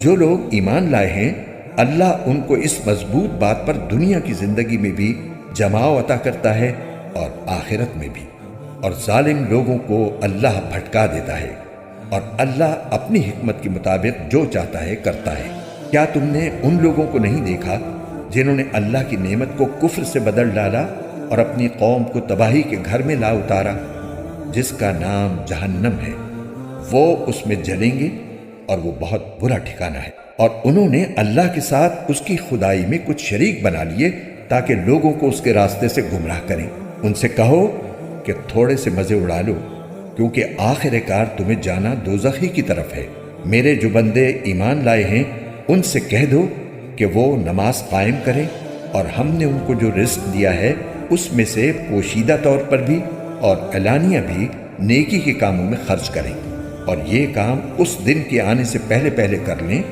جو لوگ ایمان لائے ہیں اللہ ان کو اس مضبوط بات پر دنیا کی زندگی میں بھی جماؤ عطا کرتا ہے اور آخرت میں بھی، اور ظالم لوگوں کو اللہ بھٹکا دیتا ہے، اور اللہ اپنی حکمت کے مطابق جو چاہتا ہے کرتا ہے۔ کیا تم نے ان لوگوں کو نہیں دیکھا جنہوں نے اللہ کی نعمت کو کفر سے بدل ڈالا اور اپنی قوم کو تباہی کے گھر میں لا اتارا، جس کا نام جہنم ہے؟ وہ اس میں جلیں گے اور وہ بہت برا ٹھکانہ ہے۔ اور انہوں نے اللہ کے ساتھ اس کی خدائی میں کچھ شریک بنا لیے تاکہ لوگوں کو اس کے راستے سے گمراہ کریں۔ ان سے کہو کہ تھوڑے سے مزے اڑا لو، کیونکہ آخر کار تمہیں جانا دوزخ ہی کی طرف ہے۔ میرے جو بندے ایمان لائے ہیں ان سے کہہ دو کہ وہ نماز قائم کریں، اور ہم نے ان کو جو رزق دیا ہے اس میں سے پوشیدہ طور پر بھی اور اعلانیہ بھی نیکی کے کاموں میں خرچ کریں، اور یہ کام اس دن کے آنے سے پہلے پہلے کر لیں